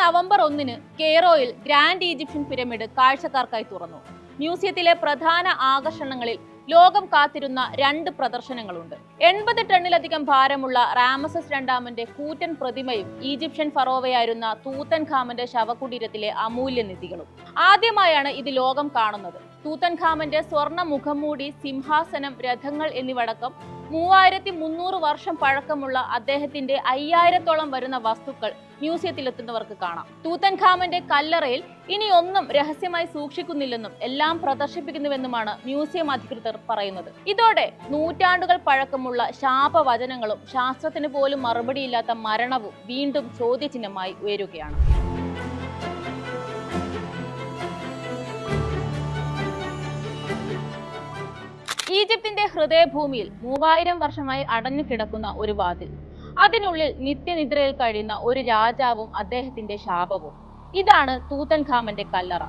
November 1 കെയ്റോയിൽ grand Egyptian pyramid കാഴ്ചക്കാർക്കായി തുറന്നു. മ്യൂസിയത്തിലെ പ്രധാന ആകർഷണങ്ങളിൽ ലോകം കാത്തിരുന്ന 2 പ്രദർശനങ്ങളുണ്ട്. 80 ടണ്ണിലധികം ഭാരമുള്ള റാമസസ് രണ്ടാമന്റെ കൂറ്റൻ പ്രതിമയും ഈജിപ്ഷ്യൻ ഫറോവയായിരുന്ന തൂത്തൻഖാമന്റെ ശവകുടീരത്തിലെ അമൂല്യ നിധികളും. ആദ്യമായാണ് ഇത് ലോകം കാണുന്നത്. തൂത്തൻഖാമന്റെ സ്വർണ്ണ മുഖംമൂടി, സിംഹാസനം, രഥങ്ങൾ എന്നിവടക്കം 3300 വർഷം പഴക്കമുള്ള അദ്ദേഹത്തിന്റെ 5000-ഓളം വരുന്ന വസ്തുക്കൾ മ്യൂസിയത്തിലെത്തുന്നവർക്ക് കാണാം. തൂത്തൻഖാമന്റെ കല്ലറയിൽ ഇനി ഒന്നും രഹസ്യമായി സൂക്ഷിക്കുന്നില്ലെന്നും എല്ലാം പ്രദർശിപ്പിക്കുന്നുവെന്നുമാണ് മ്യൂസിയം അധികൃതർ പറയുന്നത്. ഇതോടെ നൂറ്റാണ്ടുകൾ പഴക്കമുള്ള ശാപവചനങ്ങളും ശാസ്ത്രത്തിന് പോലും മറുപടിയില്ലാത്ത മരണവും വീണ്ടും ചോദ്യചിഹ്നമായി ഉയരുകയാണ്. ഈജിപ്തിന്റെ ഹൃദയഭൂമിയിൽ 3000 വർഷമായി അടഞ്ഞു കിടക്കുന്ന ഒരു വാതിൽ, അതിനുള്ളിൽ നിത്യനിദ്രയിൽ കഴിയുന്ന ഒരു രാജാവും അദ്ദേഹത്തിന്റെ ശാപവും. ഇതാണ് തൂത്തൻഖാമന്റെ കല്ലറ.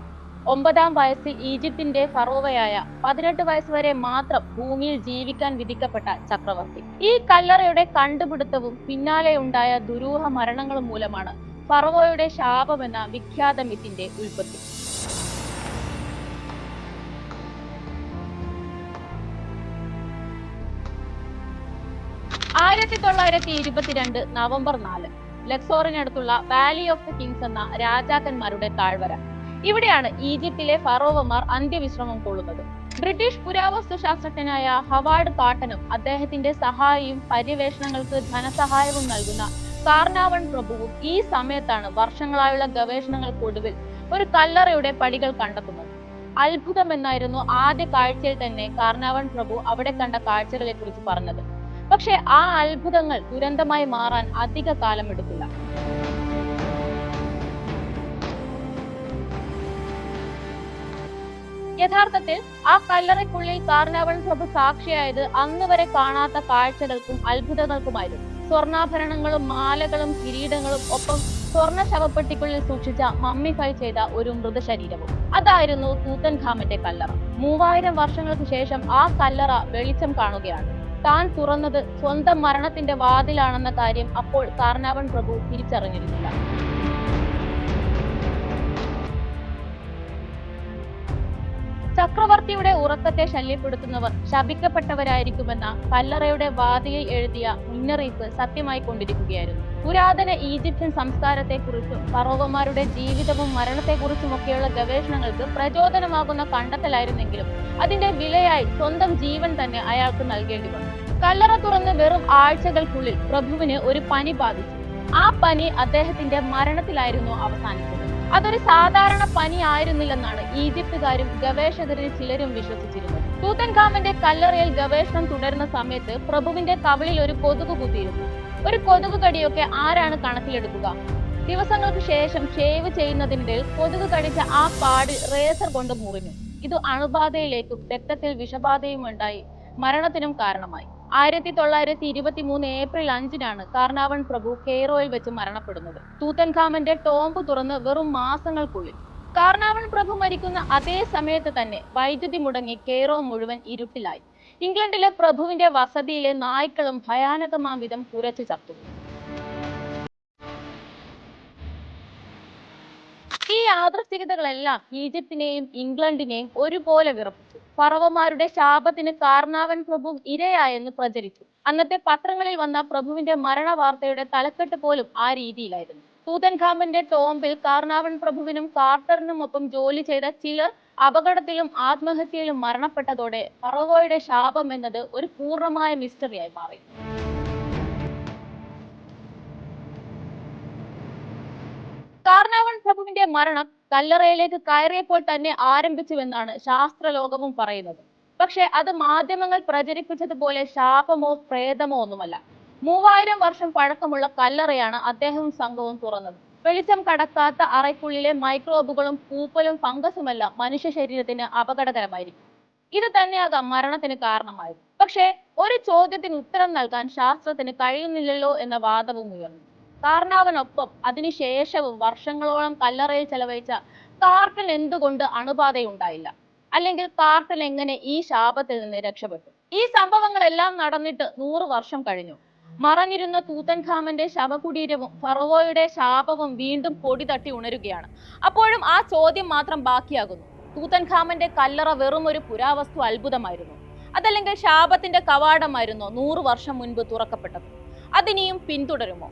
9-ാം വയസ്സിൽ ഈജിപ്തിന്റെ ഫറോവയായ 18 വയസ്സ് വരെ മാത്രം ഭൂമിയിൽ ജീവിക്കാൻ വിധിക്കപ്പെട്ട ചക്രവർത്തി. ഈ കല്ലറയുടെ കണ്ടുപിടുത്തവും പിന്നാലെ ഉണ്ടായ ദുരൂഹ മരണങ്ങളും മൂലമാണ് ഫറോവയുടെ ശാപമെന്ന വിഖ്യാത മിത്തിന്റെ ഉൽപ്പത്തി. 1922 നവംബർ 4 ലക്സോറിനടുത്തുള്ള വാലി ഓഫ് ദ കിങ്സ് എന്ന രാജാക്കന്മാരുടെ താഴ്വര. ഇവിടെയാണ് ഈജിപ്തിലെ ഫറോവമാർ അന്ത്യവിശ്രമം കൊള്ളുന്നത്. ബ്രിട്ടീഷ് പുരാവസ്തു ശാസ്ത്രജ്ഞനായ ഹവാർഡ് കാട്ടനും അദ്ദേഹത്തിന്റെ സഹായിയും പര്യവേഷണങ്ങൾക്ക് ധനസഹായവും നൽകുന്ന കാർനാവൺ പ്രഭുവും ഈ സമയത്താണ് വർഷങ്ങളായുള്ള ഗവേഷണങ്ങൾക്കൊടുവിൽ ഒരു കല്ലറയുടെ പടികൾ കണ്ടെത്തുന്നത്. അത്ഭുതമെന്നായിരുന്നു ആദ്യ കാഴ്ചയിൽ തന്നെ കാർനാവൺ പ്രഭു അവിടെ കണ്ട കാഴ്ചകളെ കുറിച്ച് പറഞ്ഞത്. പക്ഷെ ആ അത്ഭുതങ്ങൾ ദുരന്തമായി മാറാൻ അധിക കാലമെടുക്കില്ല. യഥാർത്ഥത്തിൽ ആ കല്ലറയ്ക്കുള്ളിൽ കാർനാവൺ പ്രഭു സാക്ഷിയായത് അന്ന് വരെ കാണാത്ത കാഴ്ചകൾക്കും അത്ഭുതങ്ങൾക്കുമായിരുന്നു. സ്വർണ്ണാഭരണങ്ങളും മാലകളും കിരീടങ്ങളും ഒപ്പം സ്വർണ്ണ ശവപ്പെട്ടിക്കുള്ളിൽ സൂക്ഷിച്ച മമ്മിഫൈ ചെയ്ത ഒരു മൃതശരീരവും. അതായിരുന്നു തൂത്തൻഖാമന്റെ കല്ലറ. 3000 വർഷങ്ങൾക്ക് ശേഷം ആ കല്ലറ വെളിച്ചം കാണുകയാണ്. താൻ തുറന്നത് സ്വന്തം മരണത്തിന്റെ വാതിലാണെന്ന കാര്യം അപ്പോൾ കാർനാവൺ പ്രഭു തിരിച്ചറിഞ്ഞിരുന്നില്ല. ചക്രവർത്തിയുടെ ഉറക്കത്തെ ശല്യപ്പെടുത്തുന്നവർ ശപിക്കപ്പെട്ടവരായിരിക്കുമെന്ന കല്ലറയുടെ വാതിലിൽ എഴുതിയ മുന്നറിയിപ്പ് സത്യമായി കൊണ്ടിരിക്കുകയായിരുന്നു. പുരാതന ഈജിപ്ഷ്യൻ സംസ്കാരത്തെക്കുറിച്ചും ഫറോവമാരുടെ ജീവിതവും മരണത്തെക്കുറിച്ചുമൊക്കെയുള്ള ഗവേഷണങ്ങൾക്ക് പ്രചോദനമാകുന്ന കണ്ടെത്തലായിരുന്നെങ്കിലും അതിന്റെ വിലയായി സ്വന്തം ജീവൻ തന്നെ അയാൾക്ക് നൽകേണ്ടി വന്നു. കല്ലറ തുറന്ന് വെറും ആഴ്ചകൾക്കുള്ളിൽ പ്രഭുവിന് ഒരു പനി ബാധിച്ചു. ആ പനി അദ്ദേഹത്തിന്റെ മരണത്തിലായിരുന്നു അവസാനിച്ചത്. അതൊരു സാധാരണ പനി ആയിരുന്നില്ലെന്നാണ് ഈജിപ്തുകാരും ഗവേഷകരിൽ ചിലരും വിശ്വസിച്ചിരുന്നത്. തൂത്തൻഖാമന്റെ കല്ലറയിൽ ഗവേഷണം തുടരുന്ന സമയത്ത് പ്രഭുവിന്റെ കവിളിൽ ഒരു കൊതുക് കുത്തിയിരുന്നു. ഒരു കൊതുക് കടിയൊക്കെ ആരാണ് കണക്കിലെടുക്കുക? ദിവസങ്ങൾക്ക് ശേഷം ഷേവ് ചെയ്യുന്നതിനിടയിൽ കൊതുക് കടിച്ച ആ പാട് റേസർ കൊണ്ട് മുറിഞ്ഞു. ഇത് അണുബാധയിലേക്കും രക്തത്തിൽ വിഷബാധയും ഉണ്ടായി മരണത്തിനും കാരണമായി. 1923 ഏപ്രിൽ 5-നാണ് കാർനാവൺ പ്രഭു കെയ്റോയിൽ വെച്ച് മരണപ്പെടുന്നത്. തൂത്തൻഖാമന്റെ ടോംബ് തുറന്ന് വെറും മാസങ്ങൾക്കുള്ളിൽ. കാർനാവൺ പ്രഭു മരിക്കുന്ന അതേ സമയത്ത് തന്നെ വൈദ്യുതി മുടങ്ങി കെയ്റോ മുഴുവൻ ഇരുട്ടിലായി. ഇംഗ്ലണ്ടിലെ പ്രഭുവിന്റെ വസതിയിലെ നായ്ക്കളും ഭയാനകമാം വിധം കുരച്ചു ചത്തു. ഈ യാദൃശ്ചികതകളെല്ലാം ഈജിപ്തിനെയും ഇംഗ്ലണ്ടിനെയും ഒരുപോലെ വിറപ്പിച്ചു. ഫറോവമാരുടെ ശാപത്തിന് കാർനാവൺ പ്രഭു ഇരയായെന്ന് പ്രചരിച്ചു. അന്നത്തെ പത്രങ്ങളിൽ വന്ന പ്രഭുവിന്റെ മരണ വാർത്തയുടെ തലക്കെട്ട് പോലും ആ രീതിയിലായിരുന്നു. തൂത്തൻഖാമന്റെ ടോംബിൽ കാർനാവൺ പ്രഭുവിനും കാർട്ടറിനും ഒപ്പം ജോലി ചെയ്ത ചിലർ അപകടത്തിലും ആത്മഹത്യയിലും മരണപ്പെട്ടതോടെ ഫറോവയുടെ ശാപം എന്നത് ഒരു പൂർണ്ണമായ മിസ്റ്ററിയായി മാറി. കാർനാവൺ പ്രഭുവിന്റെ മരണം കല്ലറയിലേക്ക് കയറിയപ്പോൾ തന്നെ ആരംഭിച്ചുവെന്നാണ് ശാസ്ത്രലോകവും പറയുന്നത്. പക്ഷെ അത് മാധ്യമങ്ങൾ പ്രചരിപ്പിച്ചതുപോലെ ശാപമോ പ്രേതമോ ഒന്നുമല്ല. 3000 വർഷം പഴക്കമുള്ള കല്ലറയാണ് അദ്ദേഹവും സംഘവും തുറന്നത്. വെളിച്ചം കടക്കാത്ത അറയ്ക്കുള്ളിലെ മൈക്രോബുകളും പൂപ്പലും ഫംഗസുമെല്ലാം മനുഷ്യ ശരീരത്തിന് അപകടകരമായിരിക്കും. ഇത് തന്നെയാകാം മരണത്തിന് കാരണമായത്. പക്ഷേ ഒരു ചോദ്യത്തിന് ഉത്തരം നൽകാൻ ശാസ്ത്രത്തിന് കഴിയുന്നില്ലല്ലോ എന്ന വാദവും ഉയർന്നു. കാർനാവനൊപ്പം അതിനുശേഷവും വർഷങ്ങളോളം കല്ലറയിൽ ചെലവഴിച്ച കാർട്ടൻ എന്തുകൊണ്ട് അണുബാധയുണ്ടായില്ല? അല്ലെങ്കിൽ കാർട്ടൻ എങ്ങനെ ഈ ശാപത്തിൽ നിന്ന് രക്ഷപ്പെട്ടു? ഈ സംഭവങ്ങളെല്ലാം നടന്നിട്ട് 100 വർഷം കഴിഞ്ഞു. മറഞ്ഞിരുന്ന തൂത്തൻഖാമന്റെ ശവകുടീരവും ഫറവോയുടെ ശാപവും വീണ്ടും പൊടി തട്ടി ഉണരുകയാണ്. അപ്പോഴും ആ ചോദ്യം മാത്രം ബാക്കിയാകുന്നു. തൂത്തൻഖാമന്റെ കല്ലറ വെറും ഒരു പുരാവസ്തു അത്ഭുതമായിരുന്നു, അതല്ലെങ്കിൽ ശാപത്തിന്റെ കവാടമായിരുന്നോ 100 വർഷം മുൻപ് തുറക്കപ്പെട്ടത്? അതിനിയും പിന്തുടരുമോ?